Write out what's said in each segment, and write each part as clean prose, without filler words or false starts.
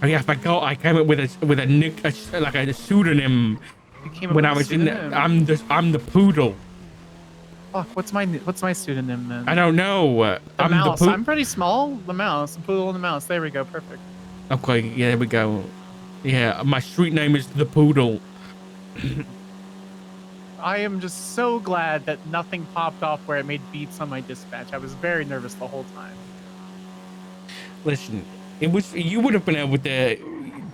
Oh yeah, I forgot. I came up with a nick, like a pseudonym You came up when with I a was in. pseudonym. I'm the poodle. Fuck, what's my pseudonym I then? don't know. The I'm the mouse. poo. I'm pretty small. The mouse. The poodle and the mouse. There we go. Perfect. Okay, yeah, there we go. Yeah, my street name is the poodle. I am just so glad that nothing popped off where it made beats on my dispatch. I was very nervous the whole time. Listen, it was you would have been able to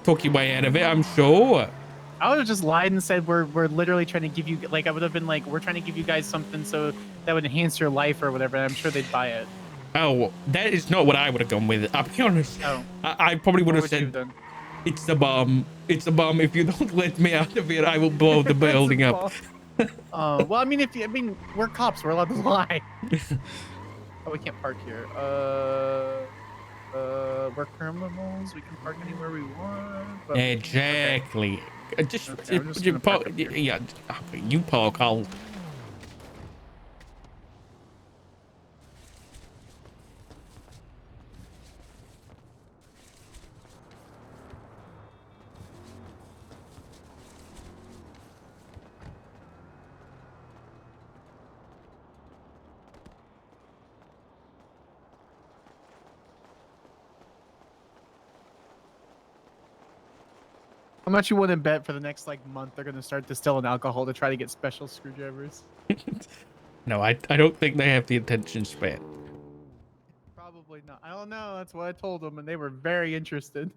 talk your way out of it, I'm sure. I would have just lied and said we're literally trying to give you like I would have been like we're trying to give you guys something so that would enhance your life or whatever. And I'm sure they'd buy it. Oh, that is not what I would have gone with. I'll be honest. Oh, I probably would what have would you have said, done? "It's the bomb. It's the bomb. If you don't let me out of it, I will blow the It's a building up." ball. Well, I mean, we're cops, we're allowed to lie. Oh, we can't park here. We're criminals. We can park anywhere we want. But, Exactly. Just, okay, we're just gonna park up here. yeah. You park. I'll. How much you want to bet for the next like month they're gonna start distilling alcohol to try to get special screwdrivers? No, I don't think they have the attention span. Probably not. I don't know. That's what I told them, and they were very interested.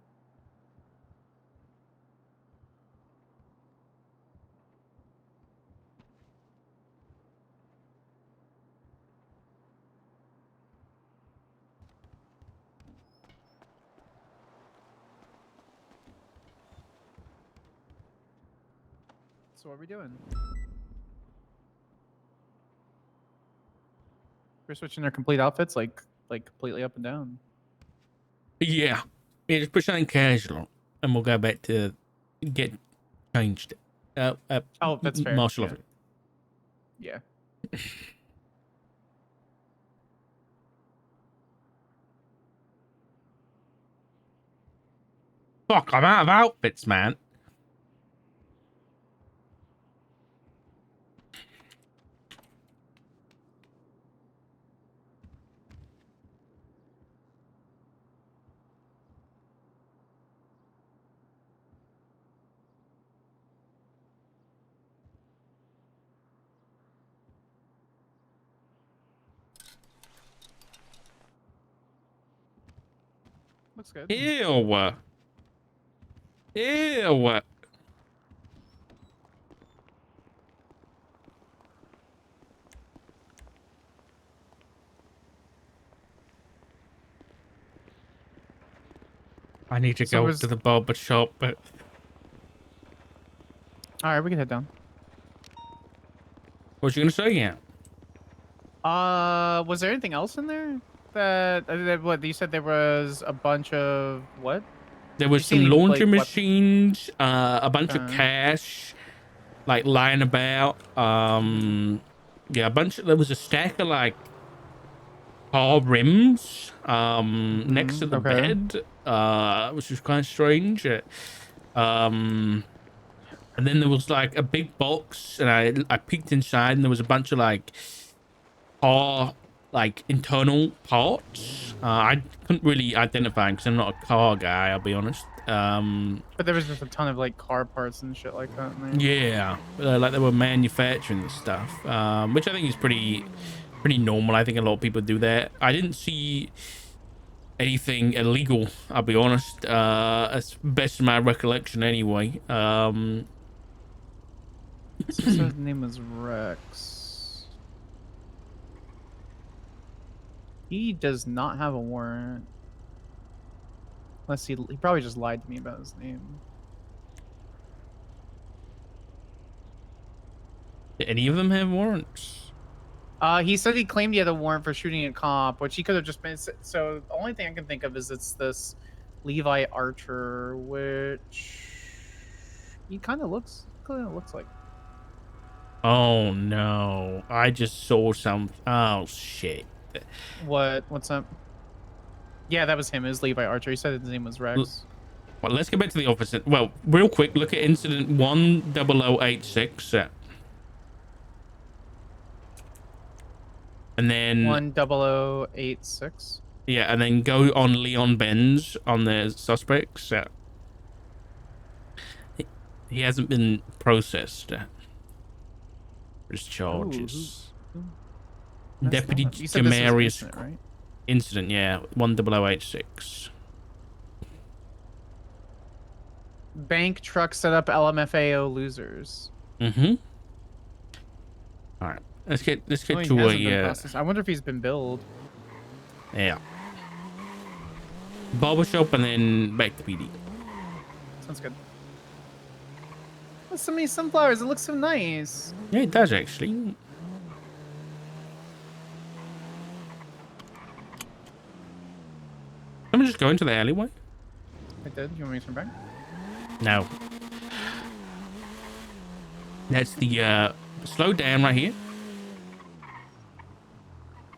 So what are we doing? We're switching our complete outfits, like completely up and down. Yeah. Yeah, just put something casual, and we'll go back to get changed. Oh, that's fair. Martial Yeah. officer. Yeah. Fuck, I'm out of outfits, man. Looks good. Ew. Ew. I need to So go was to the barber shop, but all right. We can head down. what was you gonna say? Yeah. Was there anything else in there that what you said there was a bunch of what? There Did was you see some any laundry like machines, a bunch of uh, cash, like lying about. Yeah, there was a stack of like car rims, next to the okay. bed, which was kind of strange. And then there was like a big box, and I peeked inside, and there was a bunch of like car like internal parts. I couldn't really identify because I'm not a car guy, I'll be honest. But there was just a ton of like car parts and shit like that in there. Yeah, like they were manufacturing this stuff, which I think is pretty normal. I think a lot of people do that. I didn't see anything illegal, I'll be honest, as best of my recollection anyway. So his name was Rex. He does not have a warrant. Unless he probably just lied to me about his name. Did any of them have warrants? He said he claimed he had a warrant for shooting a cop, which he could have just been. So the only thing I can think of is it's this Levi Archer, which he kind of looks like. Oh no, I just saw some. Oh shit. What's up? Yeah, that was him. It was Levi Archer. He said his name was Rex. Well, let's get back to the office. Well, real quick, look at incident 10086. And then, 10086. yeah, and then go on Leon Benz on the suspects. He hasn't been processed. His Ooh, charges. who messed Deputy up? You said this was an Jamarius incident, right? incident, yeah, 10086. Bank truck set up LMFAO losers. Mm-hmm. All right, let's get Oh, he to hasn't been a processed. I wonder if he's been billed. yeah, barbershop and then back to PD. Sounds good. There's so many sunflowers. It looks so nice. Yeah, it does actually. Let me just go into the alleyway. I did. You want me to turn back? No. That's the slow down right here.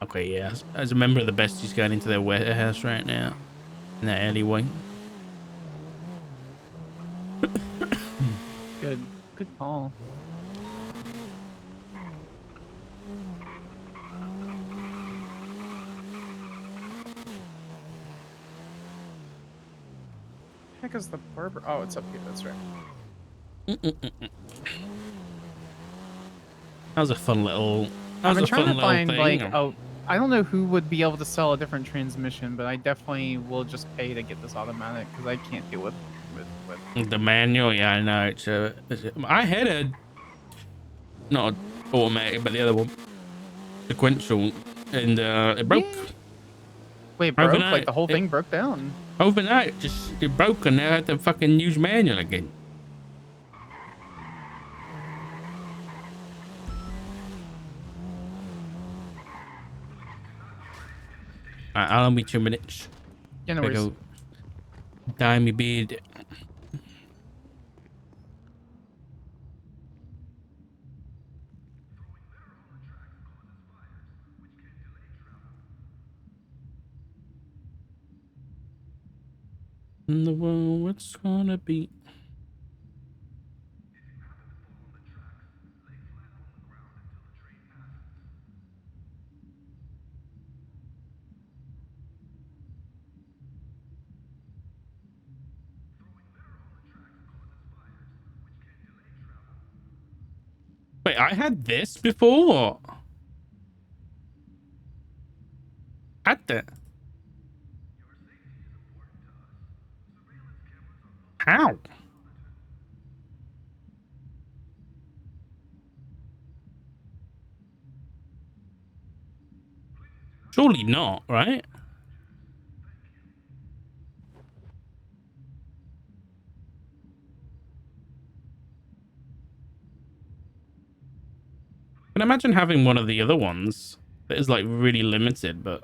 Okay, yeah. As a member of the besties going into their warehouse right now. In that alleyway. Good. Good call. Heck is the barber? Oh, it's up here. That's right. That was a fun little. I've been trying to find thing. like I don't know who would be able to sell a different transmission, but I definitely will just pay to get this automatic because I can't deal with the manual. Yeah, I know. I had a not automatic, but the other one sequential, and it broke. Yeah. Wait, broke? Overnight. Like the whole thing broke down? Overnight, it broke, and now I had to fucking use manual again. Alright, I'll be 2 minutes. Yeah, no worries. Go dye me beard. In the world, what's gonna be? Wait, I had this before. Had that? How? Surely not, right? I can imagine having one of the other ones that is like really limited, but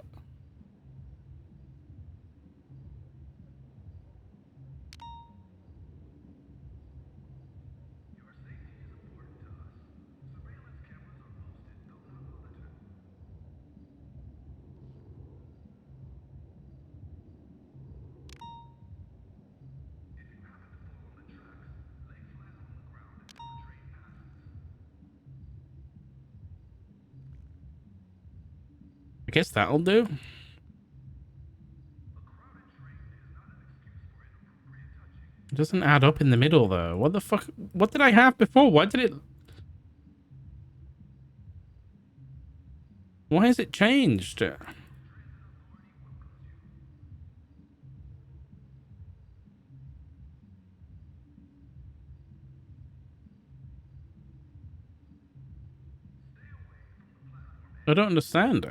I guess that'll do. It doesn't add up in the middle though. What the fuck? What did I have before? Why did it? Why has it changed? I don't understand.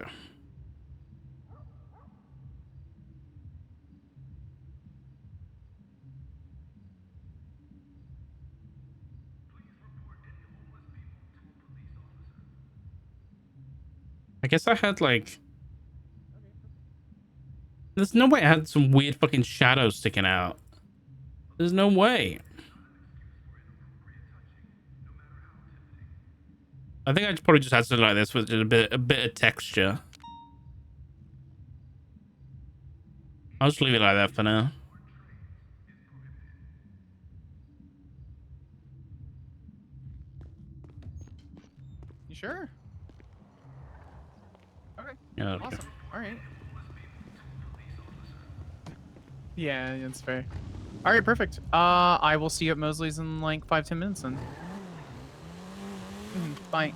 I guess I had like. There's no way I had some weird fucking shadow sticking out. There's no way. I think I probably just had something like this with just a bit of texture. I'll just leave it like that for now. Sure. Okay. Okay. Awesome. All right. Yeah, that's fair. All right, perfect. I will see you at Mosley's in like 5-10 minutes then. Bye.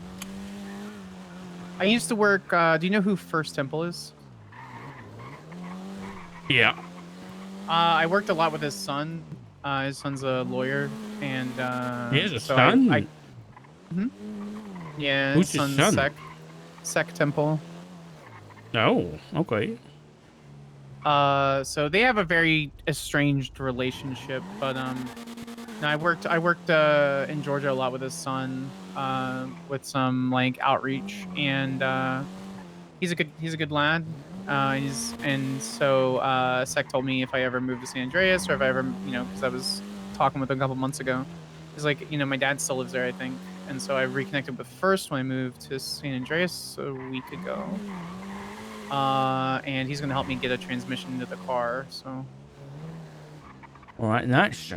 I used to work. Do you know who First Temple is? Yeah. I worked a lot with his son. His son's a lawyer, and He has a so I son. mhm. Yeah, his Who's his son's son? Sec Temple. Oh, okay. So they have a very estranged relationship, but no, I worked in Georgia a lot with his son, with some like outreach, and he's a good lad. Sec told me if I ever moved to San Andreas or if I ever, because I was talking with him a couple months ago. He's like, my dad still lives there, I think, and so I reconnected with First when I moved to San Andreas a week ago. And he's gonna help me get a transmission into the car. So All right, nice.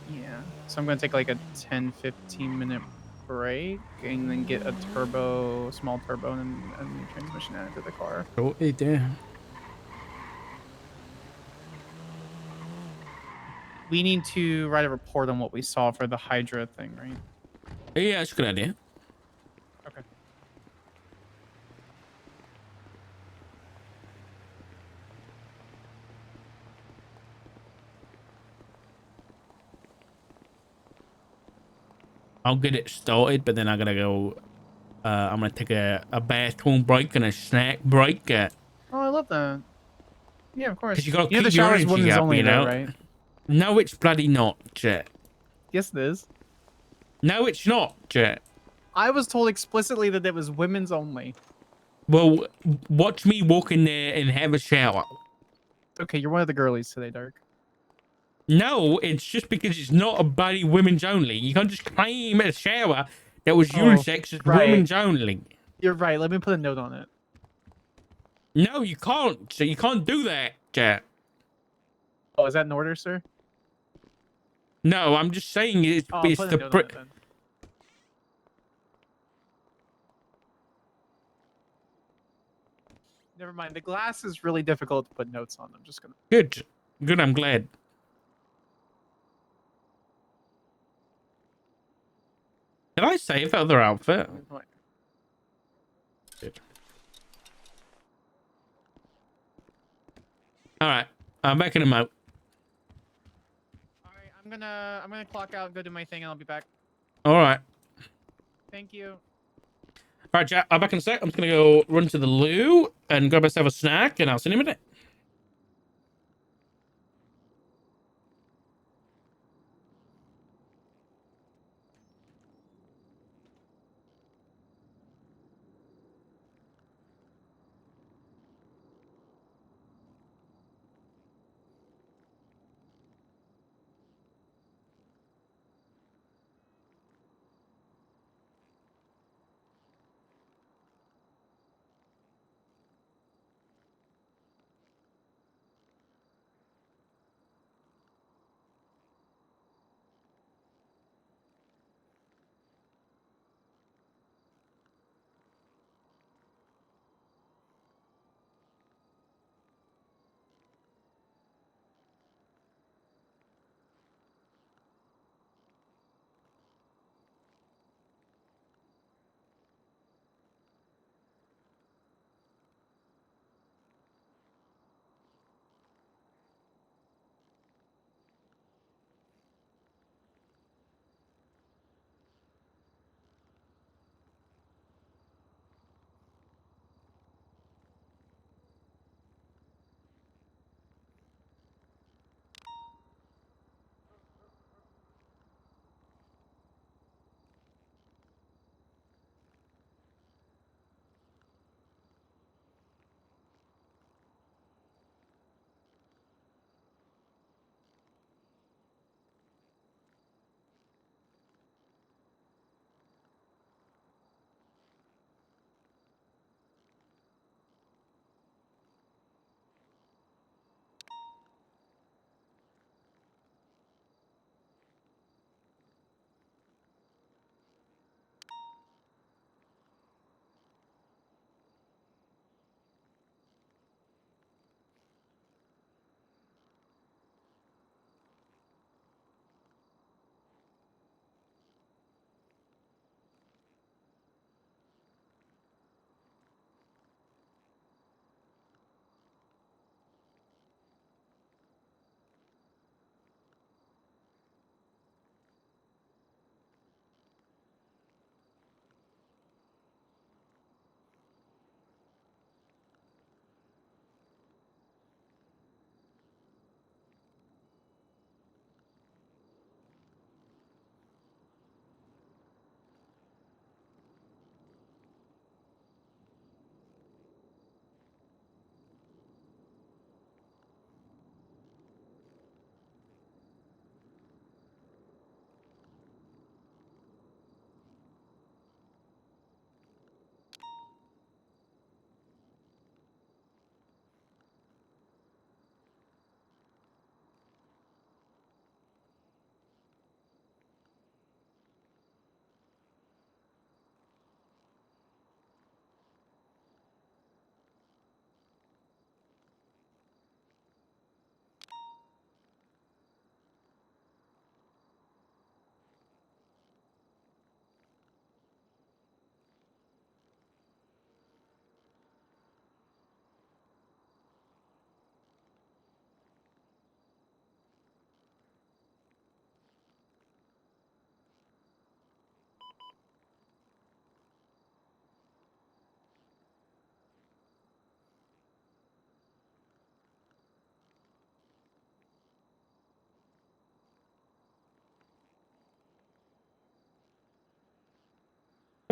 yeah, so I'm gonna take like a 10-15 minute break and then get a small turbo, and a new transmission added to the car. Totally do. We need to write a report on what we saw for the Hydra thing, right? Yeah, that's a good idea. Okay. I'll get it started, but then I gotta go. I'm gonna take a bathroom break and a snack break. Oh, I love that. Yeah, of Because course. you gotta The keep your shower's energy women's up, only you though, know. right? No, it's bloody not, Jet. Yes, it is. No, it's not, Jet. I was told explicitly that it was women's only. Well, watch me walk in there and have a shower. Okay, you're one of the girlies today, Dark. No, it's just because it's not a bloody women's only. You can't just claim a shower that was Oh, unisex as right. women's only. You're right. Let me put a note on it. No, you can't. So you can't do that, Jet. Oh, is that an order, sir? No, I'm just saying Oh, I'll it's put a note on it then. Never mind. The glass is really difficult to put notes on. I'm just gonna. good. Good, I'm glad. Did I save the other outfit? Good. All right, I'm back in a mo. All right, I'm gonna clock out, go do my thing, and I'll be back. All right. Thank you. All right, chat. I'm back in a sec. I'm just gonna go run to the loo and grab myself a snack, and I'll see you in a minute.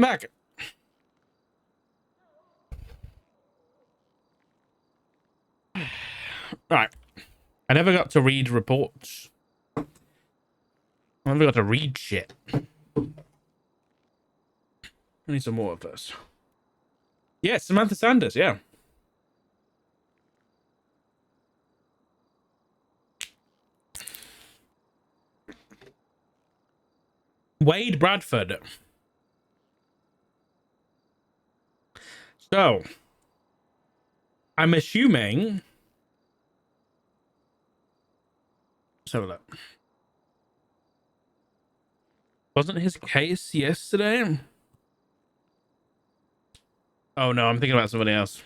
back. Right. I never got to read reports. I never got to read shit. I need some more of this. Yeah, Samantha Sanders, yeah. Wade Bradford. So, I'm assuming... Let's have a look. Wasn't his case yesterday? Oh, no, I'm thinking about somebody else.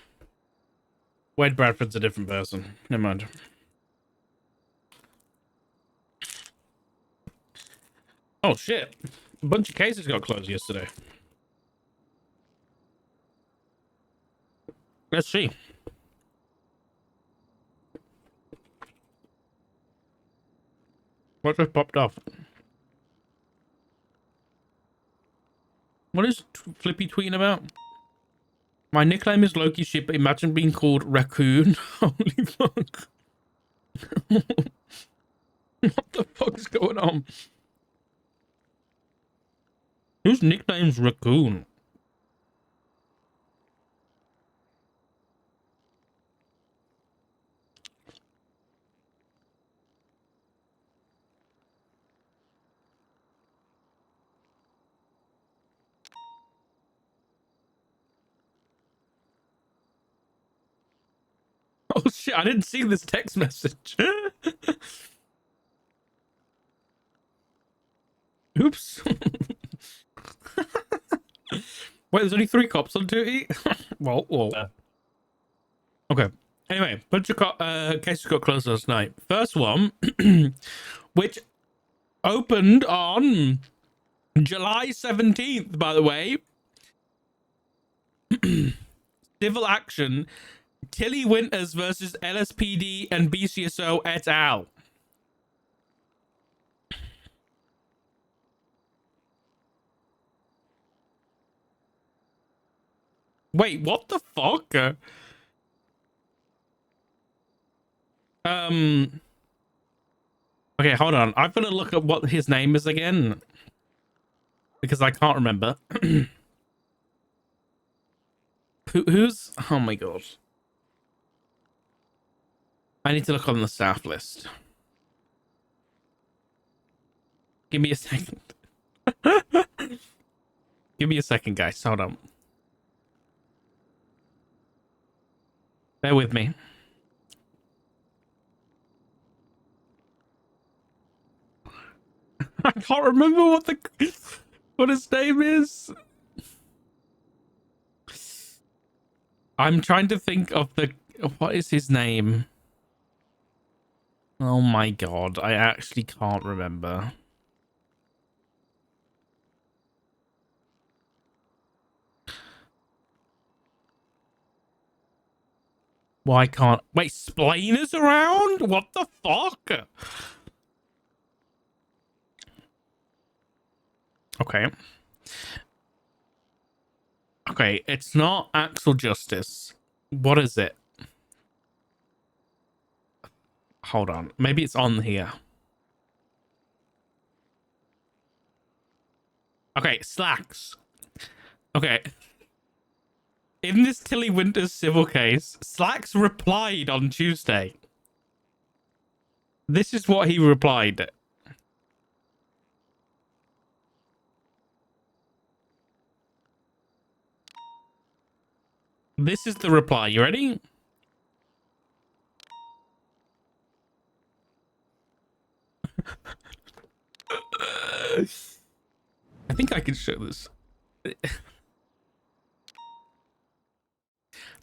Wade Bradford's a different person. Never mind. Oh, shit. A bunch of cases got closed yesterday. Let's see. What just popped off? What is Flippy tweeting about? My nickname is Loki shit, but imagine being called Raccoon. Holy fuck. What the fuck is going on? Whose nickname's Raccoon? Oh shit, I didn't see this text message. Oops. Wait, there's only 3 cops on duty? Well. Okay. Anyway, bunch of cases got closed last night. First one, which opened on July 17th, by the way. Civil action. Tilly Winters versus LSPD and BCSO et al. Wait, what the fuck? Okay, hold on. I'm gonna look up what his name is again because I can't remember. Who's? Oh my god. I need to look on the staff list. Give me a second. Give me a second, guys. Hold on. Bear with me. I can't remember what his name is. I'm trying to think of what is his name? Oh my god, I actually can't remember. Why can't... Wait, Splainer's around? What the fuck? Okay. Okay, it's not Axel Justice. What is it? Hold on. Maybe it's on here. Okay, Slacks. Okay. In this Tilly Winters civil case, Slacks replied on Tuesday. This is what he replied. This is the reply. You ready? I think I can show this.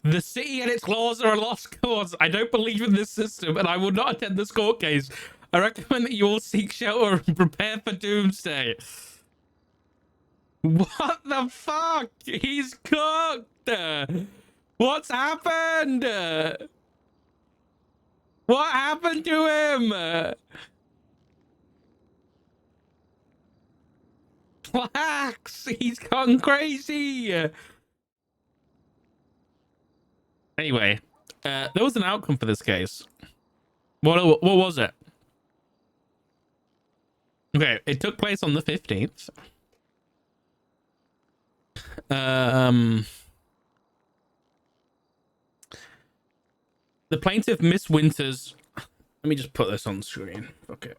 The city and its laws are a lost cause. I don't believe in this system, and I will not attend this court case. I recommend that you all seek shelter and prepare for doomsday. What the fuck? He's cooked. What's happened? What happened to him? Relax. He's gone crazy. Anyway, there was an outcome for this case. What was it? Okay, it took place on the 15th. The plaintiff, Miss Winters. Let me just put this on screen. Okay.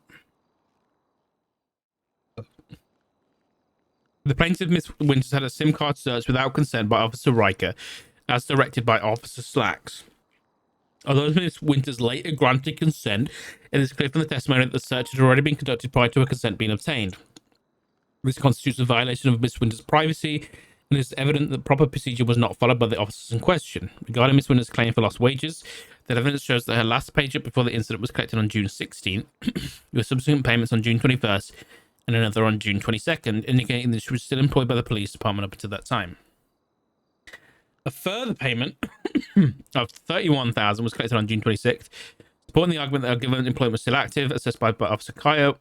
The plaintiff, Miss Winters, had a SIM card searched without consent by Officer Riker, as directed by Officer Slacks. Although Miss Winters later granted consent, it is clear from the testimony that the search had already been conducted prior to her consent being obtained. This constitutes a violation of Miss Winters' privacy, and it is evident that proper procedure was not followed by the officers in question. Regarding Miss Winters' claim for lost wages, the evidence shows that her last paycheck before the incident was collected on June 16th, with subsequent payments on June 21st and another on June 22nd, indicating that she was still employed by the police department up until that time. A further payment of $31,000 was collected on June 26th, supporting the argument that her given employment was still active, assessed by Officer Coyote.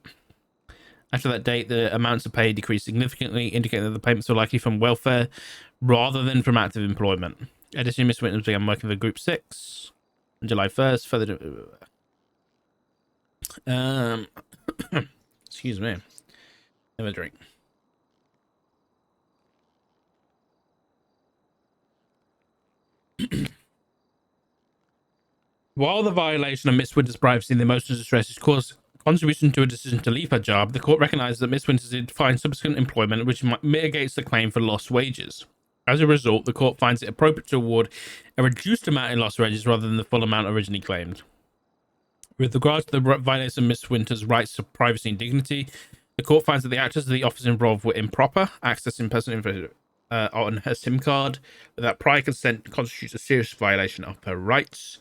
After that date, the amounts of pay decreased significantly, indicating that the payments were likely from welfare rather than from active employment. Additionally, Miss Winters began working for Group 6 on July 1st. Further, excuse me. Have a drink. While the violation of Miss Winters' privacy and the emotional distress has caused contribution to a decision to leave her job, the court recognized that Miss Winters did find subsequent employment which mitigates the claim for lost wages. As a result, the court finds it appropriate to award a reduced amount in lost wages rather than the full amount originally claimed. With regards to the violation of Miss Winters' rights to privacy and dignity, the court finds that the actions of the officers involved were improper. Accessing personal information on her SIM card without prior consent constitutes a serious violation of her rights.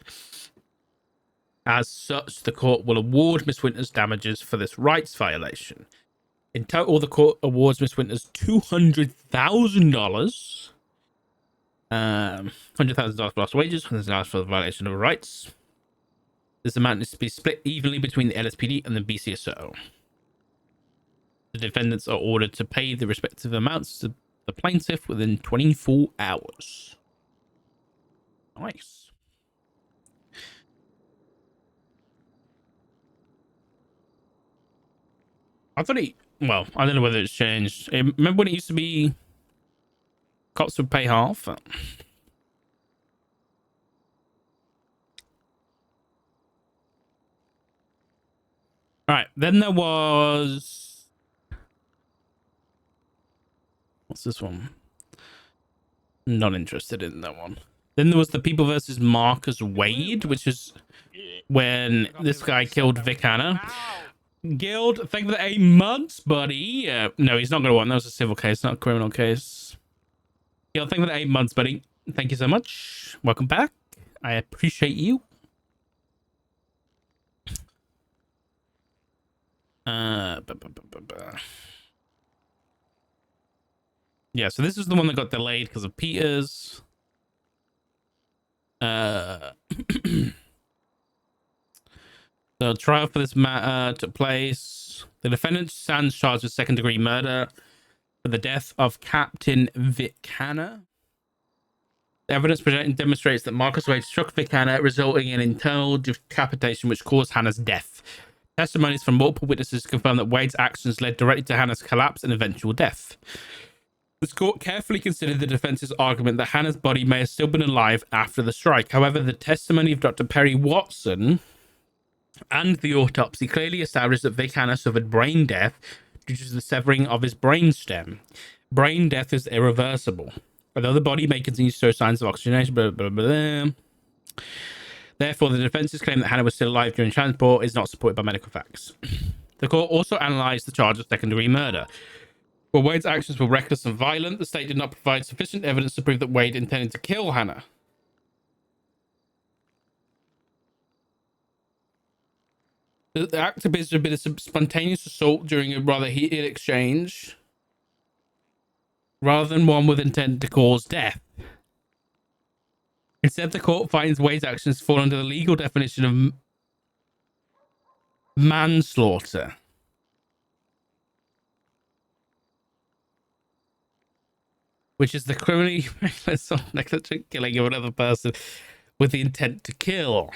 As such, the court will award Miss Winters damages for this rights violation. In total, the court awards Miss Winters $200,000, $100,000 for lost wages, $100,000 for the violation of her rights. This amount is to be split evenly between the LSPD and the BCSO. The defendants are ordered to pay the respective amounts to the plaintiff within 24 hours. Nice. I thought well, I don't know whether it's changed. Remember when it used to be cops would pay half? All right, then there was... What's this one? Not interested in that one. Then there was the People versus Marcus Wade, which is when this guy killed Vic Hanna. Guild, thank you for the 8 months, buddy. No, he's not going to want. That was a civil case, not a criminal case. Guild, thank you for the 8 months, buddy. Thank you so much. Welcome back. I appreciate you. Yeah, so this is the one that got delayed because of Peters. The trial for this matter took place. The defendant stands charged with second-degree murder for the death of Captain Vic Hanna. The evidence presented demonstrates that Marcus Wade struck Vic Hanna, resulting in internal decapitation, which caused Hanna's death. Testimonies from multiple witnesses confirm that Wade's actions led directly to Hanna's collapse and eventual death. This court carefully considered the defense's argument that Hanna's body may have still been alive after the strike. However, the testimony of Dr. Perry Watson and the autopsy clearly established that Vic Hanna suffered brain death due to the severing of his brainstem. Brain death is irreversible, although the body may continue to show signs of oxygenation. Blah, blah, blah, blah. Therefore, the defense's claim that Hanna was still alive during transport is not supported by medical facts. The court also analysed the charge of second-degree murder. While Wade's actions were reckless and violent, the state did not provide sufficient evidence to prove that Wade intended to kill Hanna. The act appears to have been a spontaneous assault during a rather heated exchange, rather than one with intent to cause death. Instead, the court finds Wade's actions fall under the legal definition of manslaughter. which is the criminally reckless or negligent killing of another person with the intent to kill.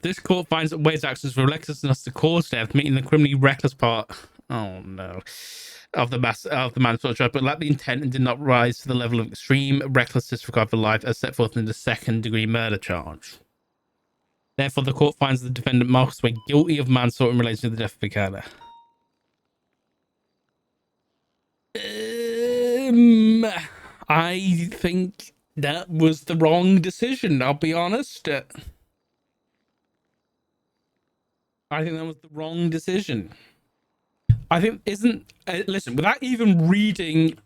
This court finds that Wade's actions were recklessness to cause death, meeting the criminally reckless part. Oh no. Of the manslaughter charge, but lacked the intent and did not rise to the level of extreme reckless disregard for life as set forth in the second-degree murder charge. Therefore, the court finds the defendant Marcus Wade guilty of manslaughter in relation to the death of Picard. I think that was the wrong decision. I'll be honest. I think that was the wrong decision. I think listen, without even reading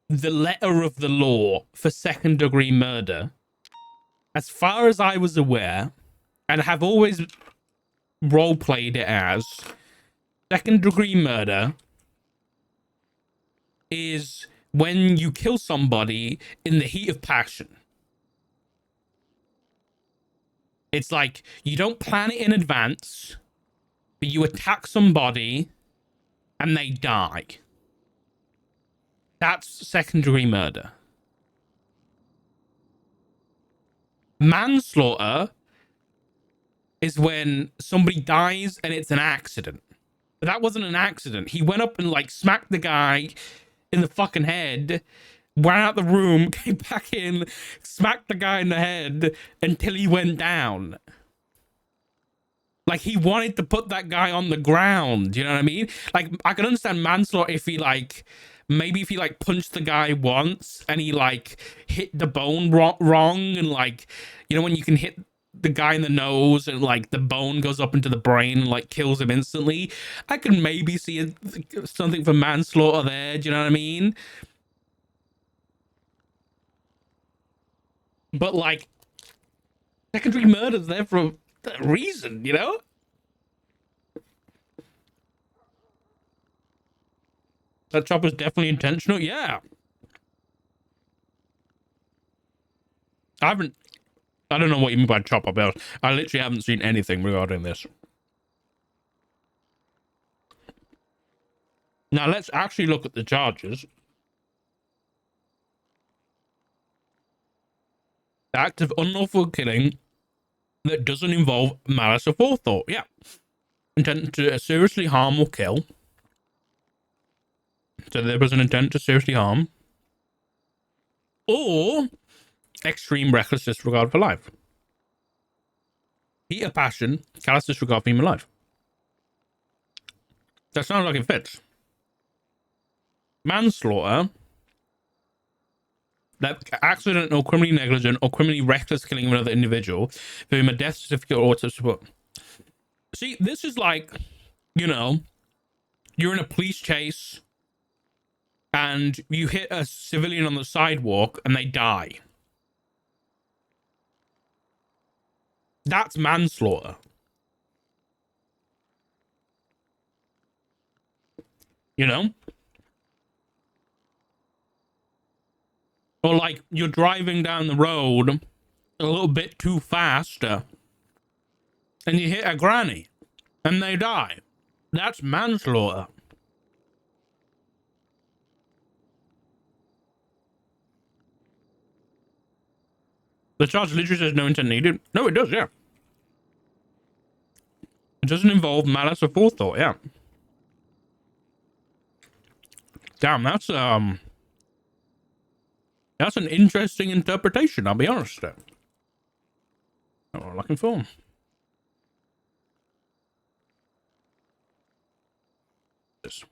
the letter of the law for second degree murder, as far as I was aware, and have always role played it as, second degree murder is when you kill somebody in the heat of passion. It's like you don't plan it in advance, but you attack somebody and they die. That's second degree murder. Manslaughter is when somebody dies and it's an accident. But that wasn't an accident. He went up and like smacked the guy in the fucking head, went out the room, came back in, smacked the guy in the head until he went down. Like, he wanted to put that guy on the ground, you know what I mean? Like, I can understand manslaughter if he, like, maybe if he, like, punched the guy once and he, like, hit the bone wrong and, like, you know, when you can hit the guy in the nose and, like, the bone goes up into the brain and, like, kills him instantly. I can maybe see something for manslaughter there, do you know what I mean? But, like, secondary murder's there for a reason, you know? That chop was definitely intentional. Yeah. I don't know what you mean by chop up. I literally haven't seen anything regarding this. Now let's actually look at the charges. The act of unlawful killing that doesn't involve malice or forethought. Yeah. Intent to seriously harm or kill. So there was an intent to seriously harm. Or extreme reckless disregard for life. Heat of passion, callous disregard for human life. That sounds like it fits. Manslaughter, that accident or criminally negligent or criminally reckless killing of another individual for whom a death certificate or to support. See, this is like, you know, you're in a police chase and you hit a civilian on the sidewalk and they die. That's manslaughter. You know? Or like you're driving down the road a little bit too fast and you hit a granny and they die. That's manslaughter. The charge literally says no intent needed. No, it does, yeah. It doesn't involve malice or forethought, yeah. Damn, that's an interesting interpretation, I'll be honest. What we're looking for. Is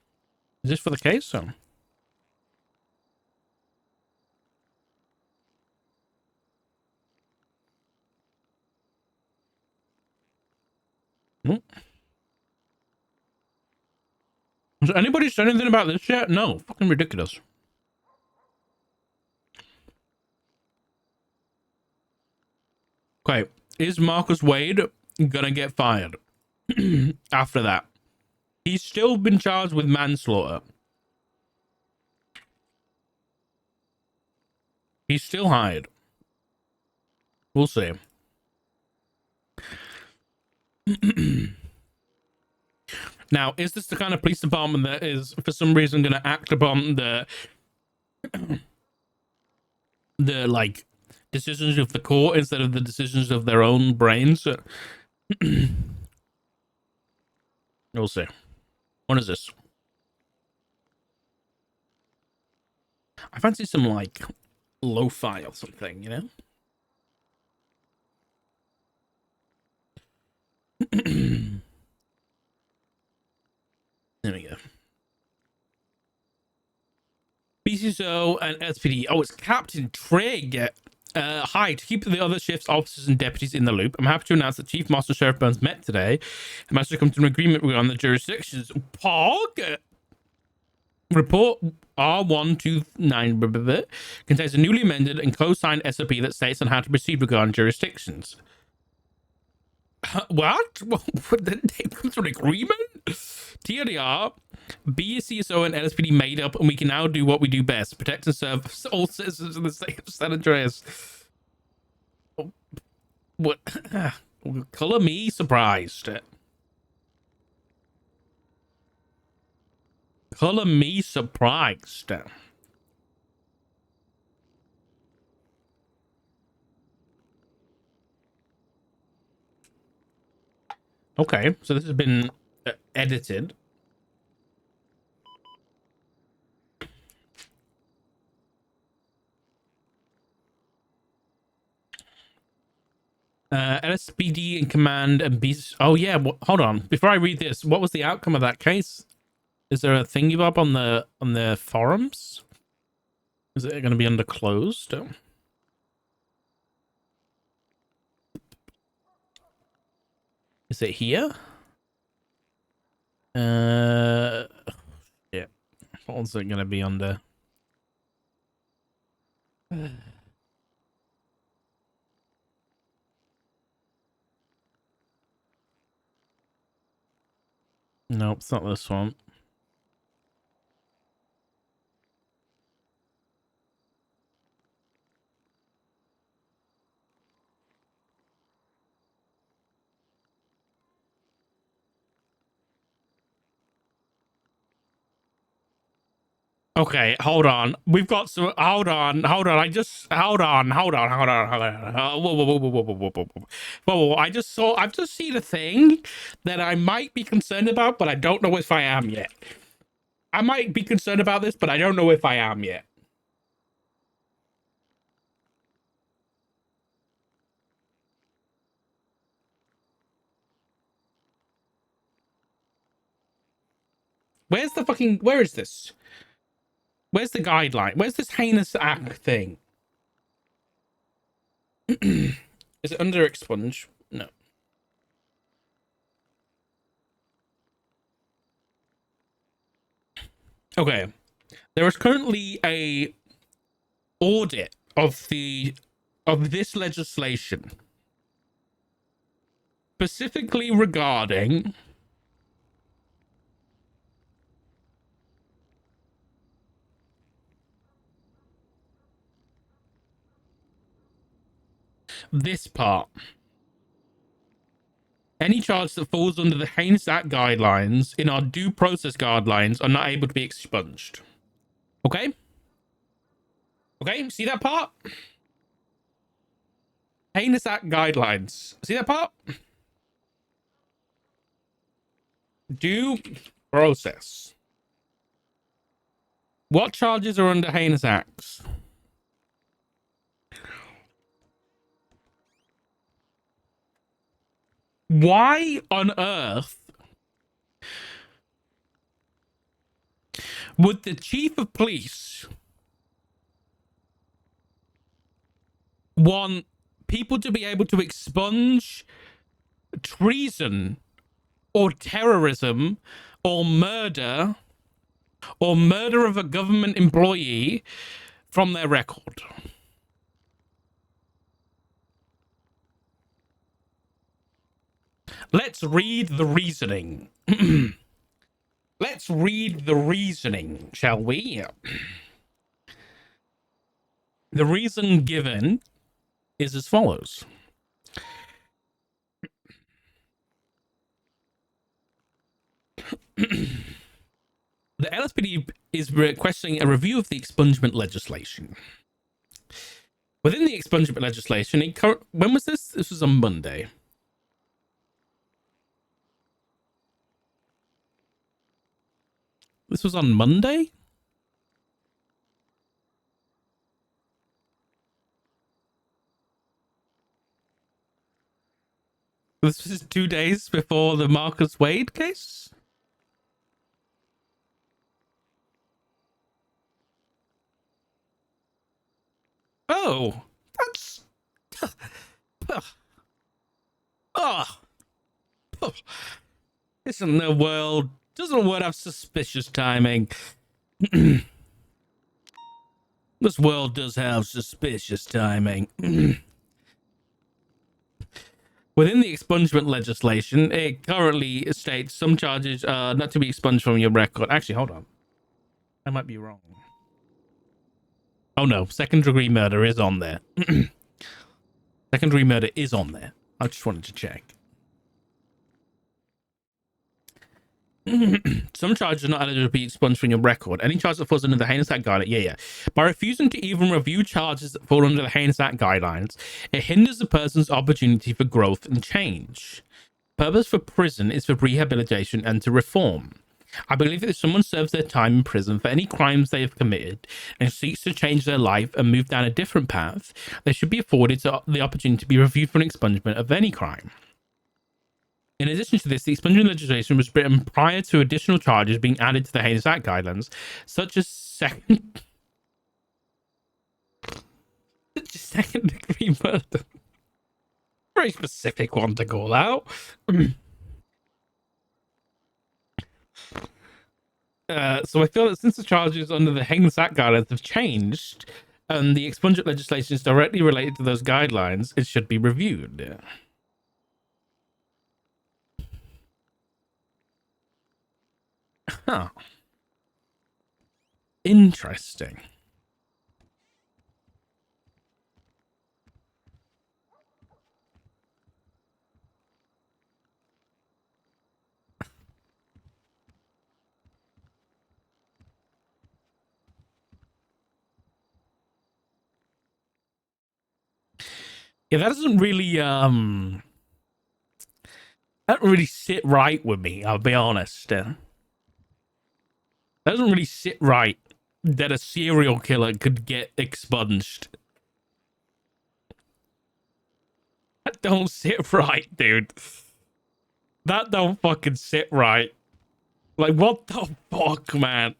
this for the case? Nope. Has anybody said anything about this yet? No. Fucking ridiculous. Okay. Is Marcus Wade gonna get fired after that? He's still been charged with manslaughter. He's still hired. We'll see. Now, is this the kind of police department that is, for some reason, going to act upon the like decisions of the court instead of the decisions of their own brains? We'll see. What is this? I fancy some like lo-fi or something, you know? There we go. BCSO and SPD. Oh, it's Captain Trigg. Hi, to keep the other shifts, officers, and deputies in the loop, I'm happy to announce that Chief Master Sheriff Burns met today and managed to come to an agreement on the jurisdictions. Pog? Report R129 contains a newly amended and co-signed SOP that states on how to proceed regarding jurisdictions. What? They come to an agreement? TLDR, BCSO and LSPD made up, and we can now do what we do best: protect and serve all citizens in the state of San Andreas. What? Color me surprised. Color me surprised. Okay, so this has been edited. LSPD in command and B. Oh yeah, hold on. Before I read this, what was the outcome of that case? Is there a thingy bob on the forums? Is it going to be under closed? Is it here? Yeah. What's it going to be under? Nope, it's not this one. Okay, hold on. We've got some. Hold on. I just hold on. Whoa. I've just seen a thing that I might be concerned about, but I don't know if I am yet. I might be concerned about this, but I don't know if I am yet. Where is this? Where's the guideline? Where's this heinous act thing? Is it under expunge? No. Okay. There is currently a audit of this legislation, specifically regarding this part. Any charge that falls under the heinous act guidelines in our due process guidelines are not able to be expunged. Okay? Okay, see that part? Heinous act guidelines. See that part? Due process. What charges are under heinous acts? Why on earth would the chief of police want people to be able to expunge treason or terrorism or murder of a government employee from their record? Let's read the reasoning. Let's read the reasoning, shall we? The reason given is as follows. The LSPD is requesting a review of the expungement legislation. Within the expungement legislation, when was this? This was on Monday. This was on Monday? This was 2 days before the Marcus Wade case? Oh, that's... Oh. Doesn't the world have suspicious timing? This world does have suspicious timing. Within the expungement legislation, it currently states some charges are not to be expunged from your record. Actually, hold on. I might be wrong. Oh no, second-degree murder is on there. Second-degree murder is on there. I just wanted to check. Some charges are not eligible to be expunged from your record. Any charge that falls under the Heinous Act guideline, yeah. By refusing to even review charges that fall under the Heinous Act guidelines, it hinders the person's opportunity for growth and change. Purpose for prison is for rehabilitation and to reform. I believe that if someone serves their time in prison for any crimes they have committed and seeks to change their life and move down a different path, they should be afforded the opportunity to be reviewed for an expungement of any crime. In addition to this, the expungement legislation was written prior to additional charges being added to the Heinous Act guidelines, such as second-degree murder. Very specific one to call out. So I feel that since the charges under the Heinous Act guidelines have changed, and the expungement legislation is directly related to those guidelines, it should be reviewed. Huh. Interesting. Yeah, that doesn't really sit right with me, I'll be honest. That doesn't really sit right that a serial killer could get expunged. That don't sit right, dude. That don't fucking sit right. Like, what the fuck, man?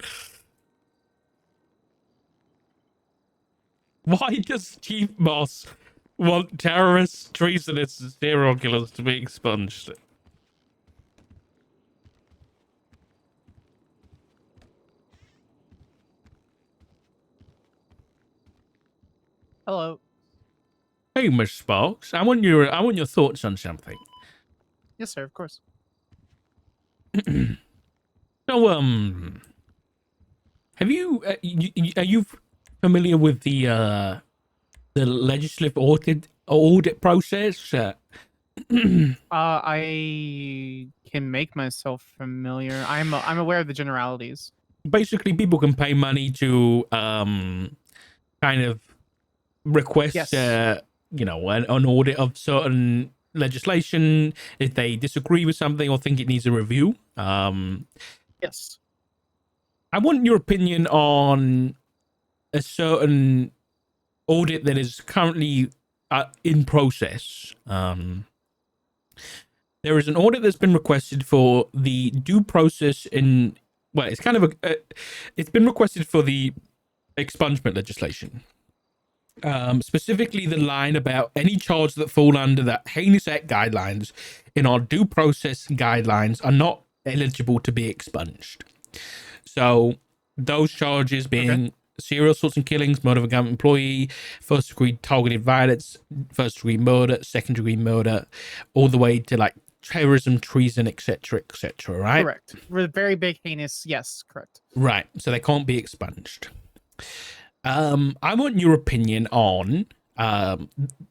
Why does Chief Moss want terrorists, treasonous, and serial killers to be expunged? Hello. Hey, Miss Sparks, I want your thoughts on something. Yes, sir. Of course. So, have you are you familiar with the legislative audit process? I can make myself familiar. I'm aware of the generalities. Basically, people can pay money to kind of request Yes. an audit of certain legislation if they disagree with something or think it needs a review. Yes. I want your opinion on a certain audit that is currently in process. There is an audit that's been requested for the due process in, well, it's kind of it's been requested for the expungement legislation. Specifically the line about any charge that fall under the Heinous Act guidelines in our due process guidelines are not eligible to be expunged. So those charges being serial assaults and killings, murder of a government employee, first degree targeted violence, first degree murder, second degree murder, all the way to like terrorism, treason, etc., right? Correct. We're very big, heinous. Yes, correct. Right. So they can't be expunged. I want your opinion on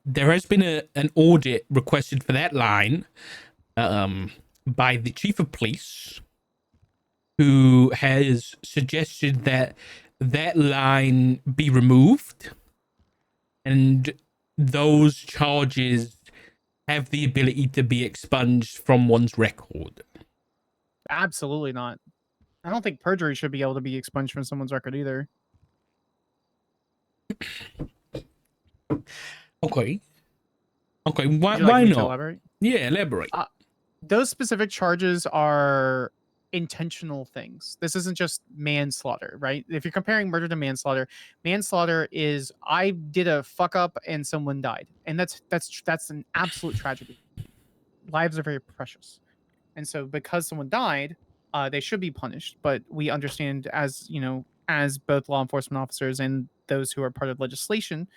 there has been an audit requested for that line by the chief of police who has suggested that that line be removed and those charges have the ability to be expunged from one's record. Absolutely not. I don't think perjury should be able to be expunged from someone's record either. Okay. Okay. Why? Would you like Why me to not? elaborate? Yeah, elaborate. Those specific charges are intentional things. This isn't just manslaughter, right? If you're comparing murder to manslaughter, manslaughter is I did a fuck up and someone died, and that's an absolute tragedy. Lives are very precious, and so because someone died, they should be punished. But we understand, as you know, as both law enforcement officers and those who are part of legislation,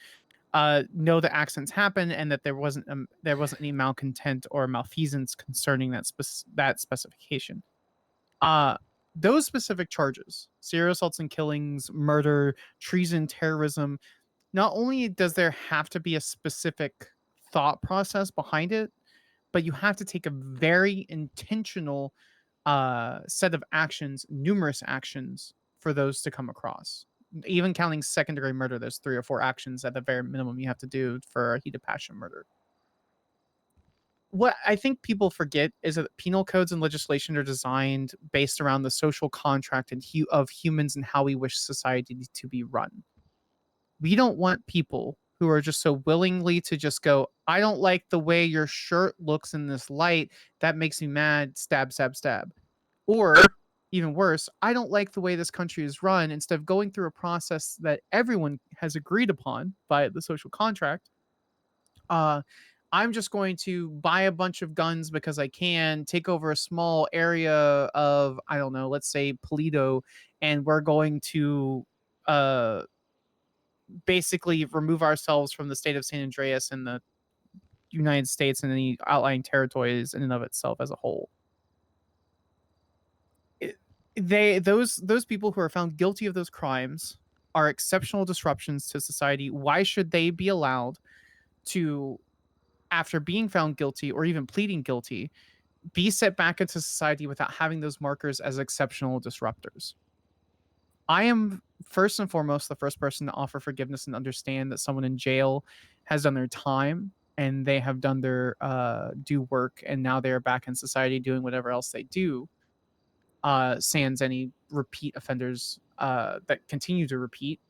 know that accidents happen and that there wasn't any malcontent or malfeasance concerning that specification. Uh, those specific charges, serial assaults and killings, murder, treason, terrorism, not only does there have to be a specific thought process behind it, but you have to take a very intentional set of actions, numerous actions for those to come across. Even counting second-degree murder, there's 3 or 4 actions at the very minimum you have to do for a heat of passion murder. What I think people forget is that penal codes and legislation are designed based around the social contract of humans and how we wish society to be run. We don't want people who are just so willingly to just go, I don't like the way your shirt looks in this light. That makes me mad. Stab, stab, stab. Or even worse, I don't like the way this country is run. Instead of going through a process that everyone has agreed upon by the social contract, uh, I'm just going to buy a bunch of guns because I can, take over a small area of, I don't know, let's say Polito, and we're going to uh, basically remove ourselves from the state of San Andreas and the United States and any outlying territories in and of itself as a whole. Those people who are found guilty of those crimes are exceptional disruptions to society. Why should they be allowed to, after being found guilty or even pleading guilty, be set back into society without having those markers as exceptional disruptors? I am first and foremost the first person to offer forgiveness and understand that someone in jail has done their time and they have done their due work, and now they're back in society doing whatever else they do. Sans any repeat offenders that continue to repeat.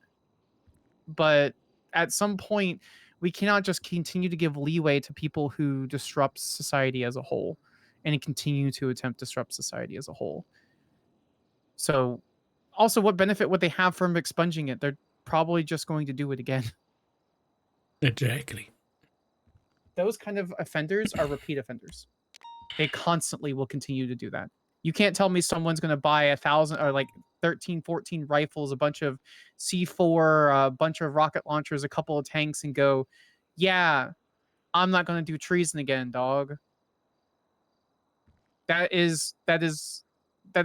But at some point, we cannot just continue to give leeway to people who disrupt society as a whole and continue to attempt to disrupt society as a whole. So, also, what benefit would they have from expunging it? They're probably just going to do it again. Exactly. Those kind of offenders are repeat offenders. They constantly will continue to do that. You can't tell me someone's going to buy 1,000 or like 13, 14 rifles, a bunch of C4, a bunch of rocket launchers, a couple of tanks, and go, yeah, I'm not going to do treason again, dog. That is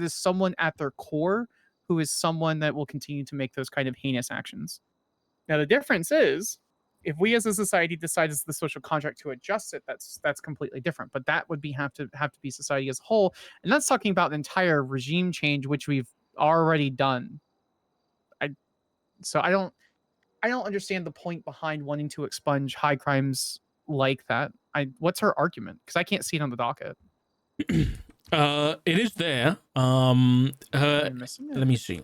someone at their core who is someone that will continue to make those kind of heinous actions. Now, the difference is, if we as a society decide as the social contract to adjust it, that's completely different. But that would have to be society as a whole, and that's talking about the entire regime change, which we've already done. I don't understand the point behind wanting to expunge high crimes like that. What's her argument? Because I can't see it on the docket. It is there. Am I missing it? Let me see.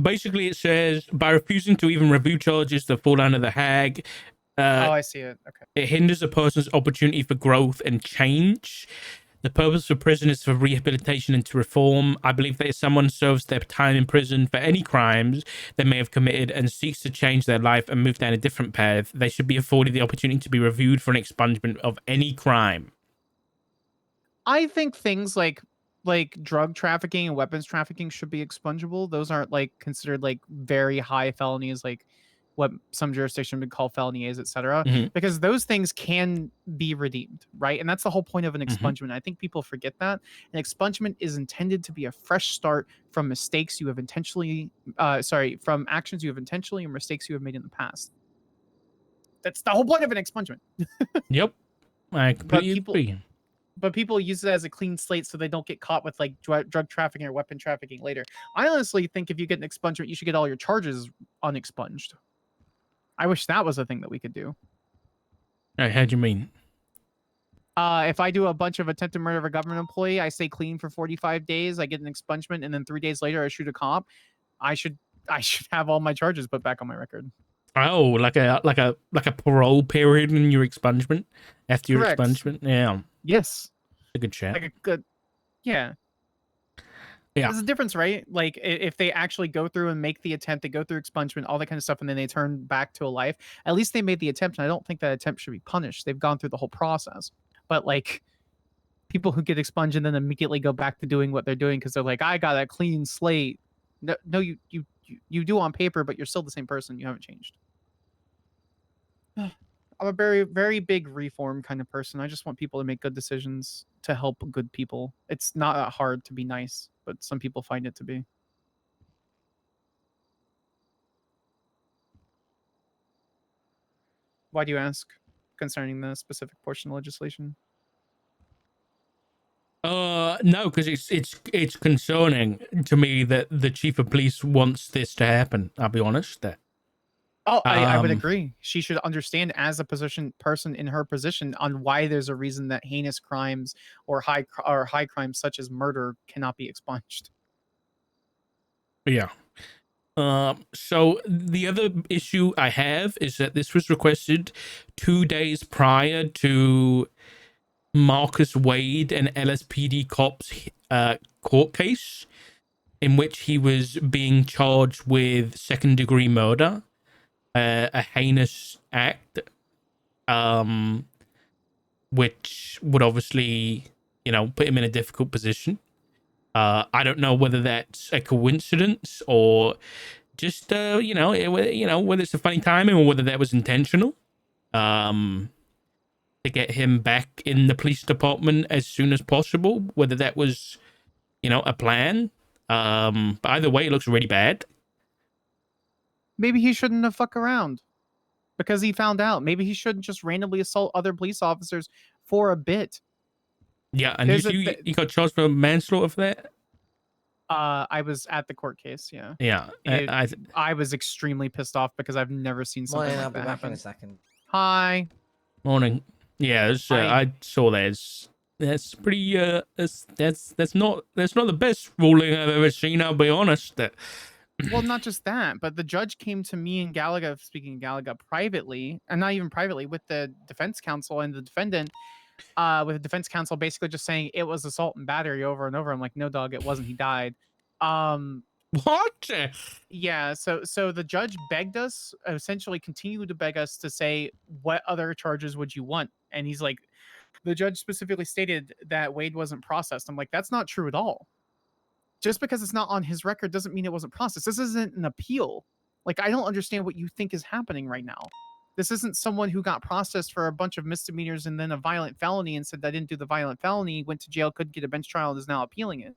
Basically, it says by refusing to even review charges that fall under the Hague, Oh, I see it. Okay. it hinders a person's opportunity for growth and change. The purpose of prison is for rehabilitation and to reform. I believe that if someone serves their time in prison for any crimes they may have committed and seeks to change their life and move down a different path, they should be afforded the opportunity to be reviewed for an expungement of any crime. I think things like drug trafficking and weapons trafficking should be expungible. Those aren't like considered like very high felonies, like what some jurisdiction would call felony A's, etc. Mm-hmm. Because those things can be redeemed, right? And that's the whole point of an Mm-hmm. expungement. I think people forget that an expungement is intended to be a fresh start from mistakes you have intentionally, from actions you have intentionally or mistakes you have made in the past. That's the whole point of an expungement. Yep. I But completely people, agree. but people use it as a clean slate so they don't get caught with like drug trafficking or weapon trafficking later. I honestly think if you get an expungement, you should get all your charges unexpunged. I wish that was a thing that we could do. How do you mean? If I do a bunch of attempted murder of a government employee, I stay clean for 45 days, I get an expungement, and then 3 days later I shoot a cop. I should I should have all my charges put back on my record. Oh, like a parole period in your expungement after your Correct. expungement. Yeah, Yes. a good chat. Like a good yeah. Yeah. There's a difference, right? Like if they actually go through and make the attempt, they go through expungement, all that kind of stuff, and then they turn back to a life. At least they made the attempt, and I don't think that attempt should be punished. They've gone through the whole process. But like people who get expunged and then immediately go back to doing what they're doing because they're like, I got a clean slate. No, no, you do on paper, but you're still the same person. You haven't changed. I'm a very, very big reform kind of person. I just want people to make good decisions to help good people. It's not that hard to be nice, but some people find it to be. Why do you ask concerning the specific portion of legislation? No, because it's concerning to me that the chief of police wants this to happen. I'll be honest. That Oh, I would um, agree. She should understand as a person in her position on why there's a reason that heinous crimes or high crimes such as murder cannot be expunged. yeah. So the other issue I have is that this was requested 2 days prior to Marcus Wade and LSPD cops court case in which he was being charged with second-degree murder, a heinous act, um, which would obviously, put him in a difficult position. I don't know whether that's a coincidence or just, whether it's a funny timing or whether that was intentional. To get him back in the police department as soon as possible, whether that was, a plan. But either way, it looks really bad. Maybe he shouldn't have fuck around because he found out. Maybe he shouldn't just randomly assault other police officers for a bit. Yeah, and There's a you got charged for manslaughter for that. I was at the court case, yeah. Yeah, I was extremely pissed off because I've never seen something Morning, like I'll be that back in happen. a second. Hi. morning. Yeah, I saw that. That's pretty. That's not the best ruling I've ever seen. I'll be honest. Well, not just that, but the judge came to me and Gallagher, speaking of Gallagher, privately, and not even privately, with the defense counsel and the defendant, with the defense counsel basically just saying it was assault and battery over and over. I'm like, no, dog, it wasn't. He died. What? Yeah, so the judge begged us, essentially continued to beg us to say what other charges would you want, and he's like, the judge specifically stated that Wade wasn't processed. I'm like, that's not true at all. Just because it's not on his record doesn't mean it wasn't processed. This isn't an appeal. Like, I don't understand what you think is happening right now. This isn't someone who got processed for a bunch of misdemeanors and then a violent felony and said, I didn't do the violent felony, went to jail, couldn't get a bench trial, and is now appealing it.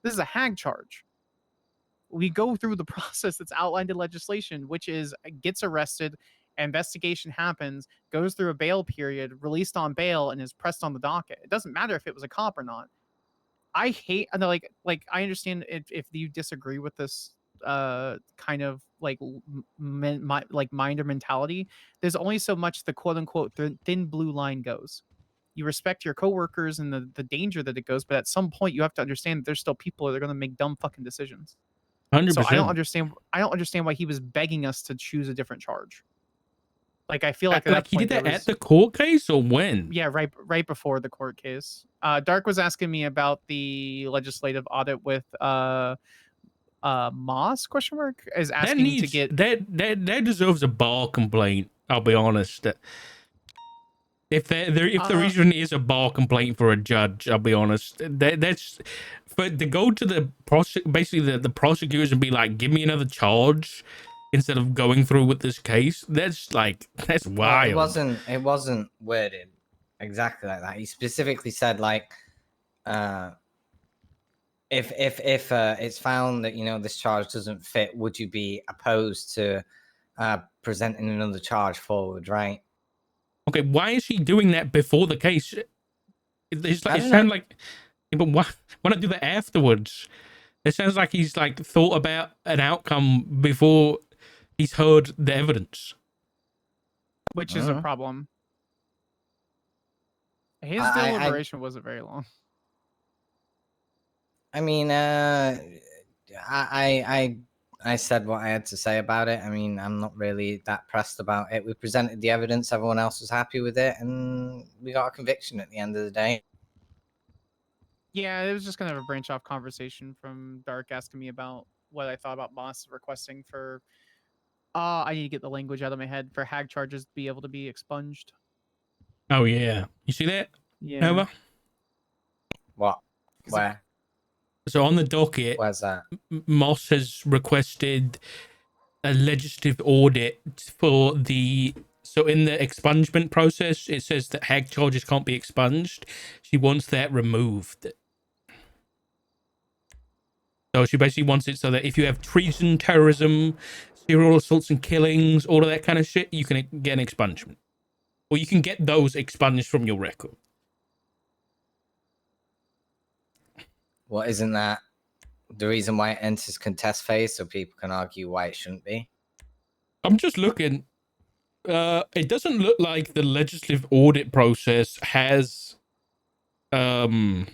This is a hag charge. We go through the process that's outlined in legislation, which is gets arrested, investigation happens, goes through a bail period, released on bail, and is pressed on the docket. It doesn't matter if it was a cop or not. I hate, and like I understand if you disagree with this kind of like mind or mentality. There's only so much the quote unquote thin blue line goes. You respect your coworkers and the danger that it goes, but at some point you have to understand that there's still people that are going to make dumb fucking decisions. So I don't 100%. understand. I don't understand why he was begging us to choose a different charge. Like I feel like at Like that he point did that there at was, the court case or when? yeah, right before the court case. Dark was asking me about the legislative audit with Moss question mark is That asking to needs get that deserves a bar complaint. I'll be honest. If the reason is a bar complaint for a judge, I'll be honest. That's for to go to the basically the prosecutors and be like, give me another charge instead of going through with this case. That's wild. Well, it wasn't worded exactly like that. He specifically said like, if it's found that this charge doesn't fit, would you be opposed to presenting another charge forward, right? Okay, why is she doing that before the case? It's like, I it don't sounds know. like, yeah, but why not do that afterwards? It sounds like he's like thought about an outcome before he's heard the evidence. which is a Uh, problem. His I deliberation wasn't very long. I mean, I said what I had to say about it. I mean, I'm not really that pressed about it. We presented the evidence, everyone else was happy with it, and we got a conviction at the end of the day. Yeah, it was just kind of a branch off conversation from Dark asking me about what I thought about Moss requesting for. I need to get the language out of my head for hag charges to be able to be expunged. Oh yeah, you see that, Yeah. Nova? What? 'Cause it- Where? So on the docket, Where's that? Moss has requested a legislative audit for the. So in the expungement process, it says that hag charges can't be expunged. She wants that removed. So she basically wants it so that if you have treason, terrorism, serial assaults and killings, all of that kind of shit, you can get an expungement. Or you can get those expunged from your record. Well, isn't that the reason why it enters contest phase so people can argue why it shouldn't be? I'm just looking. It doesn't look like the legislative audit process has an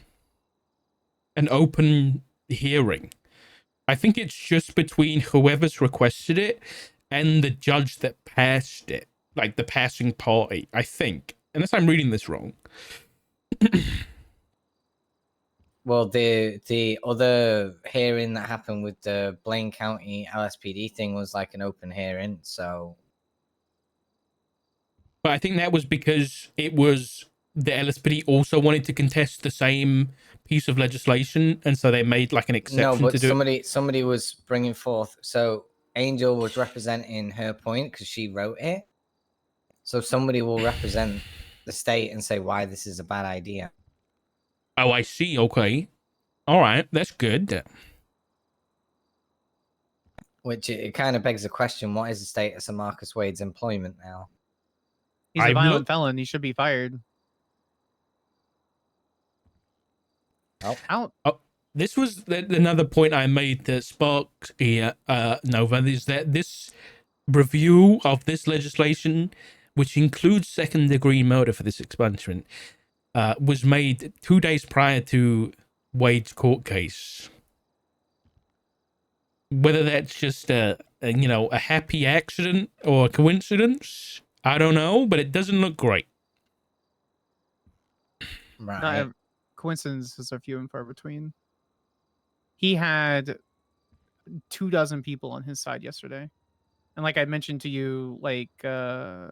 open hearing. I think it's just between whoever's requested it and the judge that passed it, like the passing party, I think. Unless I'm reading this wrong. Well, the other hearing that happened with the Blaine County LSPD thing was like an open hearing, so But I think that was because it was the LSPD also wanted to contest the same piece of legislation, and so they made like an no, exception but to do it. somebody was bringing forth. So Angel was representing her point because she wrote it. So somebody will represent the state and say why this is a bad idea. Oh, I see. Okay. All right. That's good. Which it kind of begs the question: what is the status of Marcus Wade's employment now? He's a I've violent looked. felon. He should be fired. Oh, Out. Oh, this was another point I made that sparked here, Nova, is that this review of this legislation, which includes second-degree murder for this expungement, was made 2 days prior to Wade's court case. Whether that's just a happy accident or a coincidence, I don't know, but it doesn't look great. right. Not coincidences are few and far between. He had 24 people on his side yesterday. And like I mentioned to you, like, I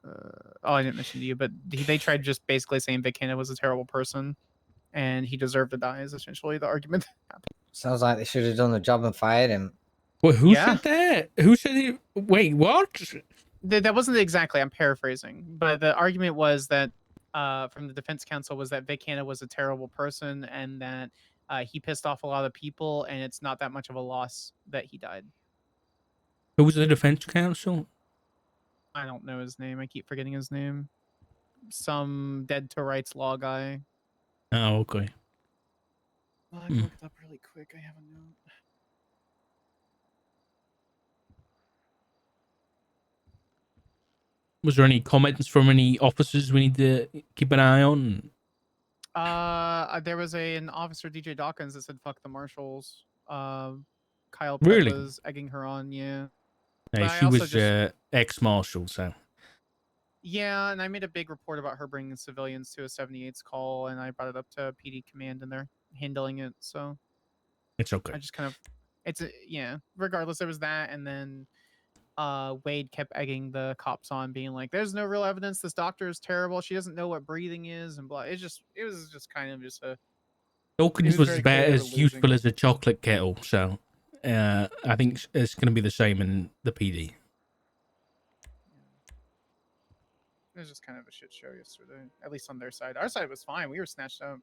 didn't mention to you, but they tried just basically saying Vic Hanna was a terrible person and he deserved to die is essentially the argument. Sounds like they should have done the job and fired him. Well, who Yeah. said that? Who said he? Wait, what? That wasn't exactly, I'm paraphrasing, but the argument was that from the defense counsel was that Vic Hanna was a terrible person and that he pissed off a lot of people and it's not that much of a loss that he died. Who was the defense counsel? I don't know his name. I keep forgetting his name. Some dead to rights law guy. Oh, okay. I can look it up really quick. I have a note. Was there any comments from any officers we need to keep an eye on? There was an officer, DJ Dawkins, that said "fuck the marshals." Kyle Pett Really? was egging her on. Yeah. No, But I she also was just- ex-marshal, so. Yeah, and I made a big report about her bringing civilians to a 78's call, and I brought it up to PD command, and they're handling it. So It's okay. I just kind of, yeah. Regardless, there was that, and then Wade kept egging the cops on, being like, "There's no real evidence. This doctor is terrible. She doesn't know what breathing is," and blah. It was just kind of just a. Dawkins It was very about clear they were as useful losing. as a chocolate kettle, so I think it's going to be the same in the PD. It was just kind of a shit show yesterday, at least on their side. Our side was fine. We were snatched up.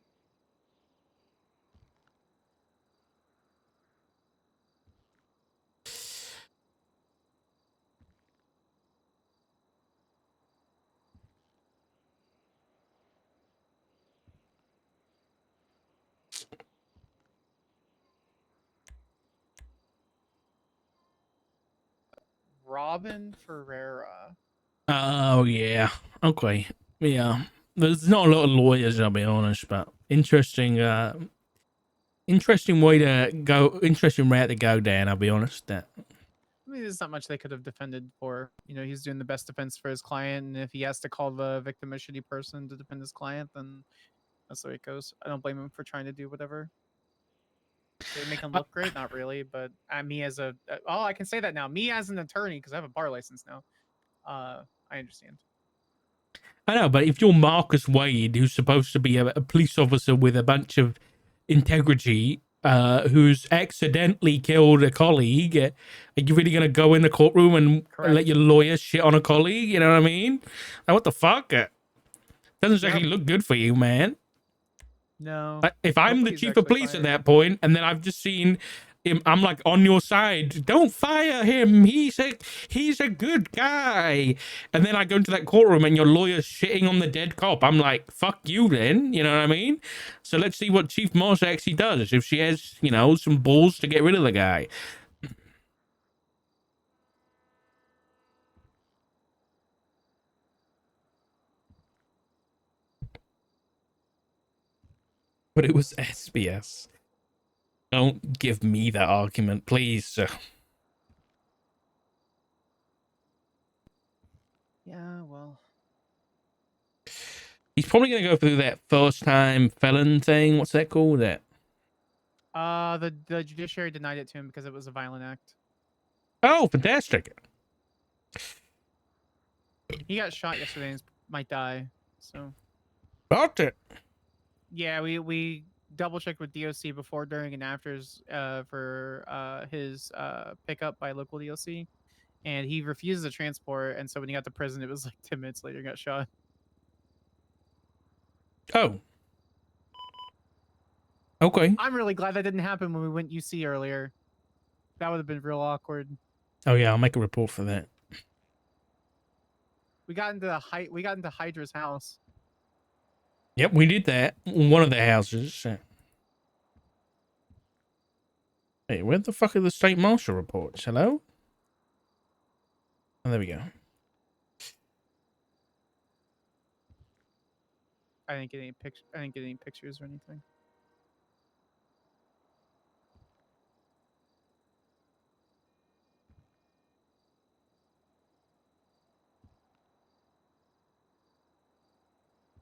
Robin Ferreira. Oh yeah. Okay. Yeah. There's not a lot of lawyers, I'll be honest, but interesting. Interesting way to go. Interesting route to go down. I'll be honest. That. I mean, there's not much they could have defended for. You know, he's doing the best defense for his client, and if he has to call the victim a shitty person to defend his client, then that's the way it goes. I don't blame him for trying to do whatever. Did it make him look great? Not really, but me as a oh, I can say that now. Me as an attorney, because I have a bar license now. I understand. I know, but if you're Marcus Wade, who's supposed to be a police officer with a bunch of integrity, who's accidentally killed a colleague, are you really gonna go in the courtroom and Correct. let your lawyer shit on a colleague? You know what I mean? Like, what the fuck? Doesn't exactly look good for you, man. No. If I'm Hopefully the he's chief of actually police at fired. that point, and then I've just seen him, I'm like on your side. Don't fire him. He's a good guy. And then I go into that courtroom and your lawyer's shitting on the dead cop. I'm like, fuck you then. You know what I mean? So let's see what Chief Moss actually does. If she has, you know, some balls to get rid of the guy. But it was SBS. Don't give me that argument, please, sir. Yeah, well. He's probably going to go through that first-time felon thing. What's that called? That. The judiciary denied it to him because it was a violent act. Oh, fantastic. He got shot yesterday and might die. So. Got it. Yeah, we double checked with DOC before, during, and afters for his pickup by local DOC, and he refuses the transport. And so when he got to prison, it was like 10 minutes later, he got shot. Oh. Okay. I'm really glad that didn't happen when we went UC earlier. That would have been real awkward. Oh yeah, I'll make a report for that. We got into Hydra's house. Yep, we did that. One of the houses. Hey, where the fuck are the state marshal reports? Hello? Oh, there we go. I didn't get any pictures or anything.